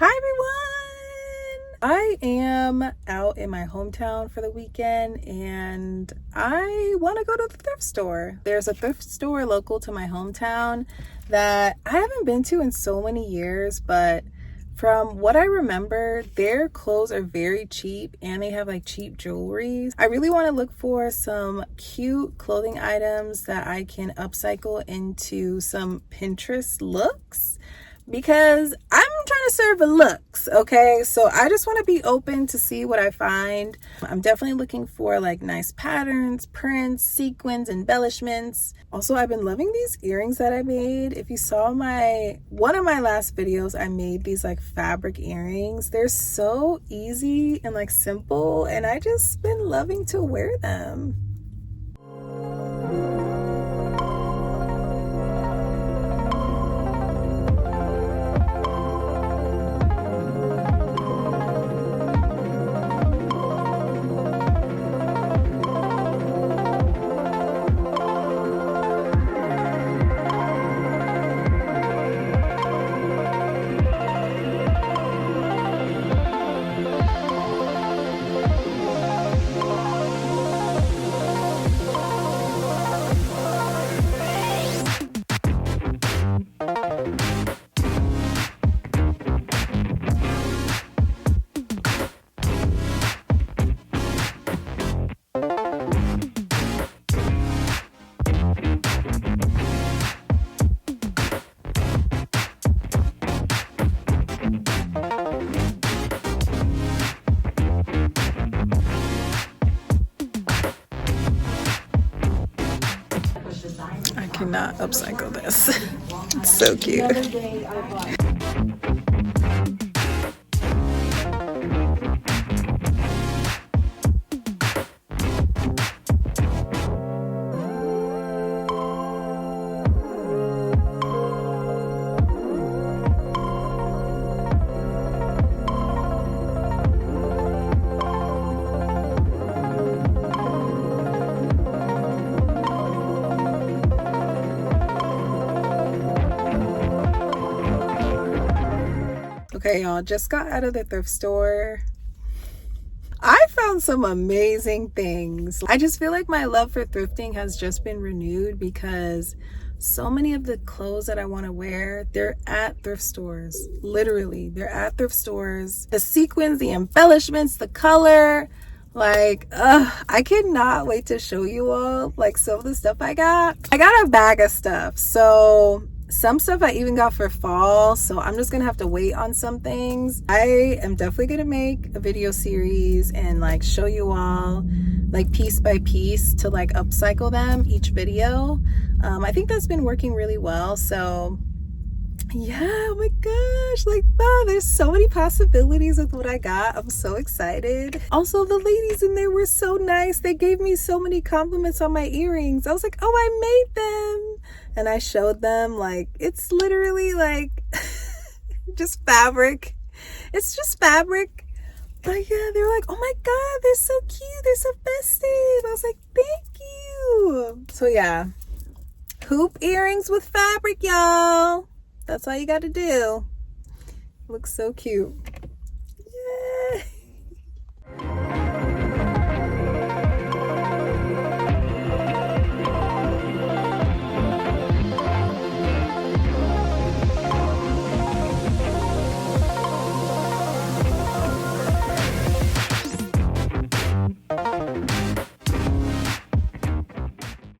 Hi everyone! I am out in my hometown for the weekend and I want to go to the thrift store. There's a thrift store local to my hometown that I haven't been to in so many years, but from what I remember, their clothes are very cheap and they have like cheap jewelry. I really want to look for some cute clothing items that I can upcycle into some Pinterest looks, because I'm trying to serve a looks, okay? So I just want to be open to see what I find. I'm definitely looking for like nice patterns, prints, sequins, embellishments. Also, I've been loving these earrings that I made. If you saw one of my last videos, I made these like fabric earrings. They're so easy and like simple, and I just been loving to wear them. I cannot upcycle this. It's so cute. Okay, y'all, just got out of the thrift store. I found some amazing things. I just feel like my love for thrifting has just been renewed because so many of the clothes that I want to wear, they're at thrift stores. Literally, they're at thrift stores. The sequins, the embellishments, the color, like, I cannot wait to show you all like some of the stuff I got. I got a bag of stuff. So some stuff I even got for fall, so I'm just gonna have to wait on some things. I am definitely gonna make a video series and like show you all like piece by piece to like upcycle them each video. I think that's been working really well. So yeah, oh my gosh, like there's so many possibilities with what I got. I'm so excited. Also, the ladies in there were so nice. They gave me so many compliments on my earrings. I was like, oh, I made them. And I showed them, like, it's literally like just fabric. It's just fabric. But yeah, they were like, oh my god, they're so cute, they're so festive. I was like, thank you. So yeah, hoop earrings with fabric, y'all. That's all you got to do. Looks so cute.